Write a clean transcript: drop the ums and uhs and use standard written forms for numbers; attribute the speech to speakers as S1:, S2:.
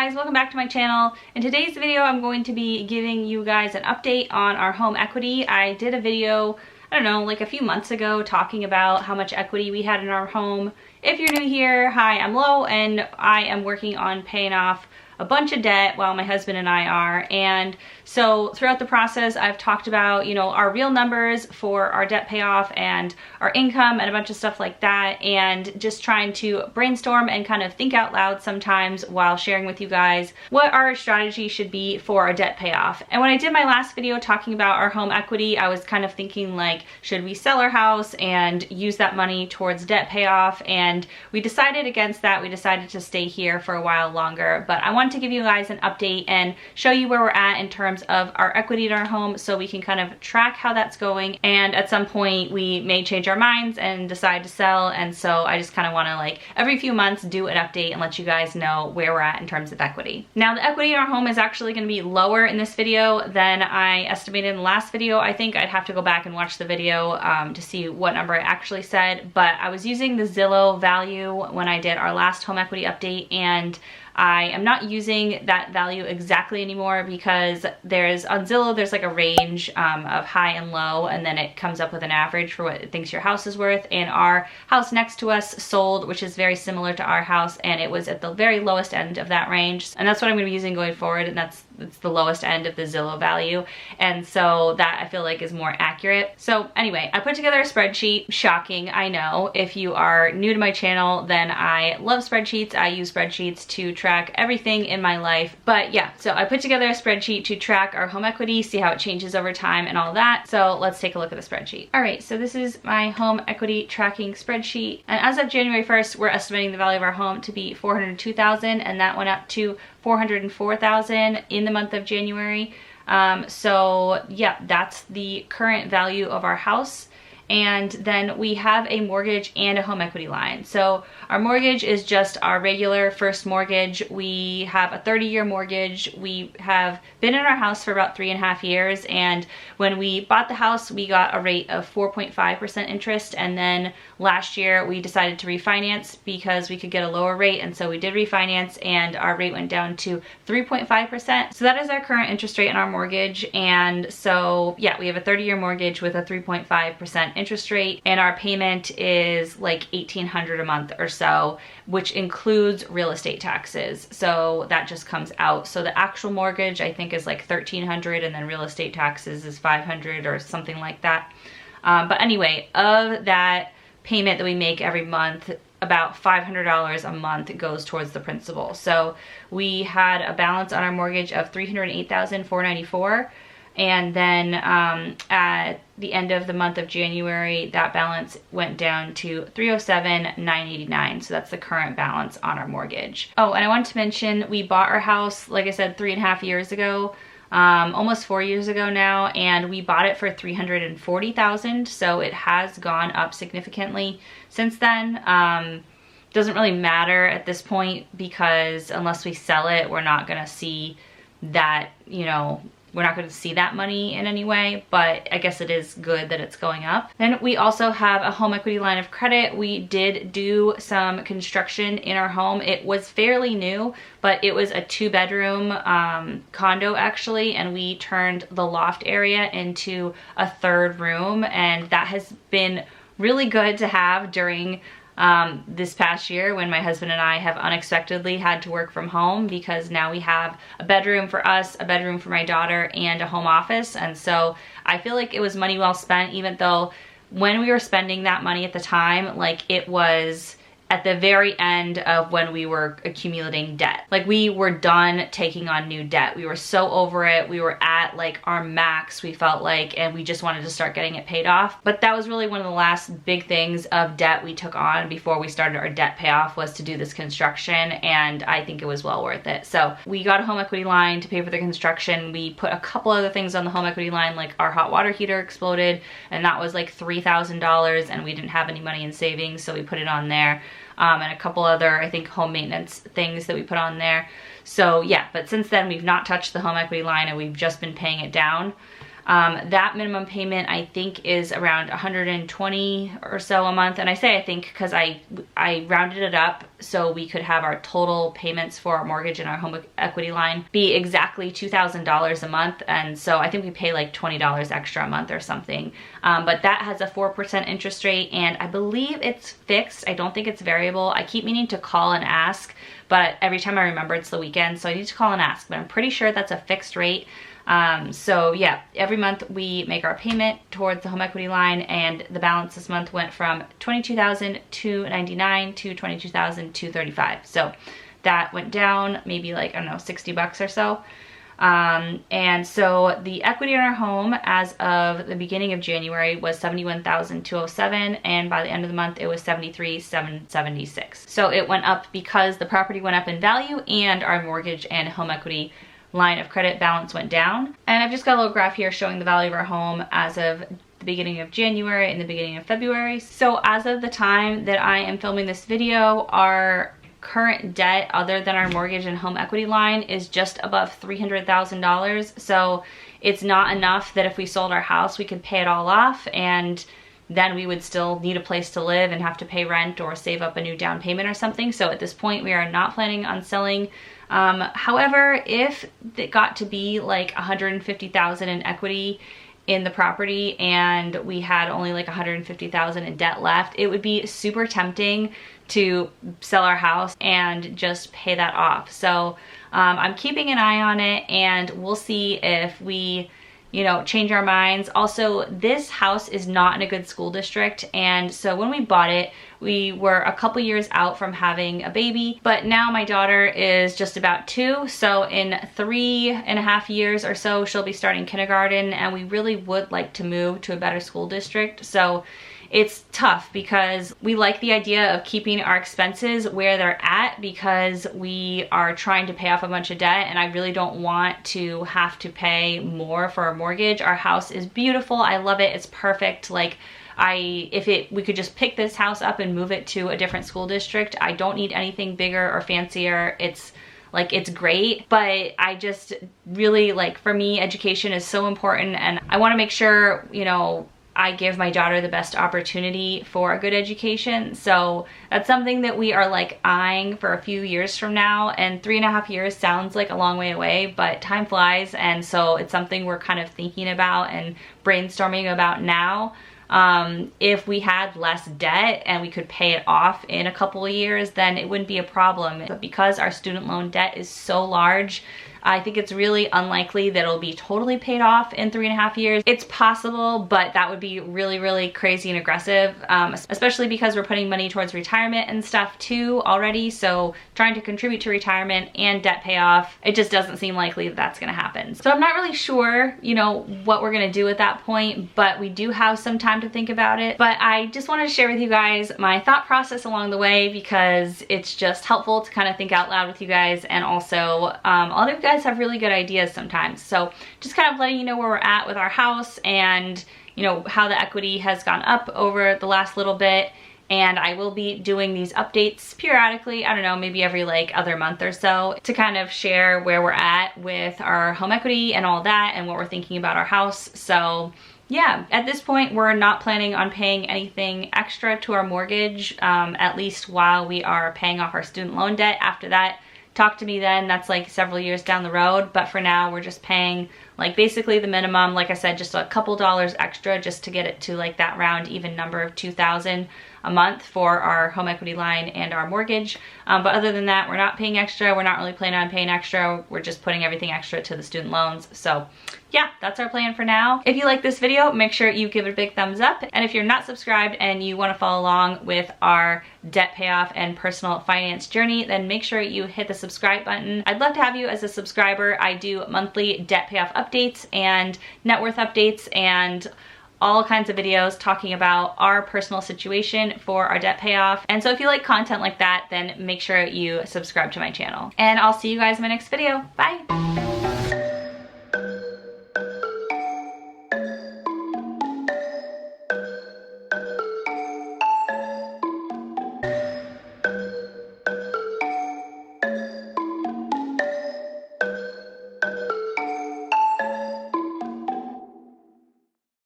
S1: guys, welcome back to my channel. In today's video, I'm going to be giving you guys an update on our home equity. I did a video, I don't know, like a few months ago talking about how much equity we had in our home. If you're new here, hi, I'm Lo, and I am working on paying off a bunch of debt while my husband and I are. And so throughout the process, I've talked about, our real numbers for our debt payoff and our income and a bunch of stuff like that, and just trying to brainstorm and kind of think out loud sometimes while sharing with you guys what our strategy should be for our debt payoff. And when I did my last video talking about our home equity, I was kind of thinking like, should we sell our house and use that money towards debt payoff? And we decided against that. We decided to stay here for a while longer, but I wanted to give you guys an update and show you where we're at in terms of our equity in our home so we can kind of track how that's going. And at some point we may change our minds and decide to sell, and so I just kind of want to, like, every few months do an update and let you guys know where we're at in terms of equity. Now, the equity in our home is actually going to be lower in this video than I estimated in the last video. I think I'd have to go back and watch the video to see what number I actually said, but I was using the Zillow value when I did our last home equity update, and I am not using that value exactly anymore because on Zillow there's like a range of high and low, and then it comes up with an average for what it thinks your house is worth. And our house next to us sold, which is very similar to our house, and it was at the very lowest end of that range. And that's what I'm going to be using going forward, and it's the lowest end of the Zillow value. And so that I feel like is more accurate. So anyway, I put together a spreadsheet. Shocking, I know. If you are new to my channel, then I love spreadsheets. I use spreadsheets to track everything in my life. But yeah, so I put together a spreadsheet to track our home equity, see how it changes over time and all that. So let's take a look at the spreadsheet. All right, so this is my home equity tracking spreadsheet. And as of January 1st, we're estimating the value of our home to be $402,000, and that went up to $404,000 in the month of January. So yeah, that's the current value of our house. And then we have a mortgage and a home equity line. So our mortgage is just our regular first mortgage. We have a 30-year mortgage. We have been in our house for about 3.5 years. And when we bought the house, we got a rate of 4.5% interest. And then last year we decided to refinance because we could get a lower rate. And so we did refinance, and our rate went down to 3.5%. So that is our current interest rate on our mortgage. And so yeah, we have a 30-year mortgage with a 3.5% interest rate, and our payment is like $1,800 a month or so, which includes real estate taxes. So that just comes out. So the actual mortgage I think is like $1,300, and then real estate taxes is $500 or something like that. But anyway, of that payment that we make every month, about $500 a month goes towards the principal. So we had a balance on our mortgage of $308,494. And then at the end of the month of January, that balance went down to $307,989. So that's the current balance on our mortgage. Oh, and I wanted to mention, we bought our house, like I said, 3.5 years ago, almost 4 years ago now, and we bought it for $340,000. So it has gone up significantly since then. Doesn't really matter at this point, because unless we sell it, we're not gonna see that, we're not going to see that money in any way, but I guess it is good that it's going up. Then we also have a home equity line of credit. We did do some construction in our home. It was fairly new, but it was a 2-bedroom condo actually, and we turned the loft area into a 3rd room, and that has been really good to have during this past year when my husband and I have unexpectedly had to work from home, because now we have a bedroom for us, a bedroom for my daughter, and a home office. And so I feel like it was money well spent, even though when we were spending that money at the time, like, it was at the very end of when we were accumulating debt. Like, we were done taking on new debt. We were so over it. We were at like our max, we felt like, and we just wanted to start getting it paid off. But that was really one of the last big things of debt we took on before we started our debt payoff, was to do this construction, and I think it was well worth it. So we got a home equity line to pay for the construction. We put a couple other things on the home equity line, like our hot water heater exploded, and that was like $3,000, and we didn't have any money in savings, so we put it on there. And a couple other, I think, home maintenance things that we put on there. So yeah, but since then we've not touched the home equity line, and we've just been paying it down. That minimum payment I think is around $120 or so a month. And I say I think because I rounded it up so we could have our total payments for our mortgage and our home equity line be exactly $2,000 a month. And so I think we pay like $20 extra a month or something. But that has a 4% interest rate, and I believe it's fixed. I don't think it's variable. I keep meaning to call and ask, but every time I remember it's the weekend, so I need to call and ask, but I'm pretty sure that's a fixed rate. So yeah, every month we make our payment towards the home equity line, and the balance this month went from $22,299 to $22,235. So that went down maybe like, I don't know, 60 bucks or so. And so the equity in our home as of the beginning of January was $71,207, and by the end of the month it was $73,776. So it went up because the property went up in value and our mortgage and home equity line of credit balance went down. And I've just got a little graph here showing the value of our home as of the beginning of January and the beginning of February. So as of the time that I am filming this video, our current debt other than our mortgage and home equity line is just above $300,000. So it's not enough that if we sold our house we could pay it all off, and then we would still need a place to live and have to pay rent or save up a new down payment or something. So at this point we are not planning on selling. However, if it got to be like $150,000 in equity in the property and we had only like $150,000 in debt left, it would be super tempting to sell our house and just pay that off. So I'm keeping an eye on it, and we'll see if we, you know, change our minds. Also, this house is not in a good school district, and so when we bought it, we were a couple years out from having a baby, but now my daughter is just about 2, so in 3.5 years or so she'll be starting kindergarten, and we really would like to move to a better school district. So it's tough because we like the idea of keeping our expenses where they're at because we are trying to pay off a bunch of debt, and I really don't want to have to pay more for a mortgage. Our house is beautiful. I love it. It's perfect. Like, we could just pick this house up and move it to a different school district. I don't need anything bigger or fancier. It's great, but I just really, like, for me, education is so important, and I want to make sure, you know, I give my daughter the best opportunity for a good education. So that's something that we are like eyeing for a few years from now, and 3.5 years sounds like a long way away, but time flies, and so it's something we're kind of thinking about and brainstorming about now. If we had less debt and we could pay it off in a couple of years, then it wouldn't be a problem. But because our student loan debt is so large, I think it's really unlikely that it'll be totally paid off in 3.5 years. It's possible, but that would be really, really crazy and aggressive, especially because we're putting money towards retirement and stuff too already. So trying to contribute to retirement and debt payoff, it just doesn't seem likely that that's gonna happen. So I'm not really sure, you know, what we're gonna do at that point, but we do have some time to think about it. But I just wanted to share with you guys my thought process along the way, because it's just helpful to kind of think out loud with you guys, and also all of you guys have really good ideas sometimes. So just kind of letting you know where we're at with our house, and you know how the equity has gone up over the last little bit. And I will be doing these updates periodically, I don't know, maybe every like other month or so, to kind of share where we're at with our home equity and all that, and what we're thinking about our house. So yeah, at this point we're not planning on paying anything extra to our mortgage, at least while we are paying off our student loan debt. After that, talk to me then. That's like several years down the road, but for now we're just paying like basically the minimum, like I said, just a couple dollars extra just to get it to like that round even number of $2,000 a month for our home equity line and our mortgage. But other than that, we're not paying extra. We're not really planning on paying extra. We're just putting everything extra to the student loans. So yeah, that's our plan for now. If you like this video, make sure you give it a big thumbs up. And if you're not subscribed and you want to follow along with our debt payoff and personal finance journey, then make sure you hit the subscribe button. I'd love to have you as a subscriber. I do monthly debt payoff updates and net worth updates and all kinds of videos talking about our personal situation for our debt payoff. And so if you like content like that, then make sure you subscribe to my channel. And I'll see you guys in my next video. Bye!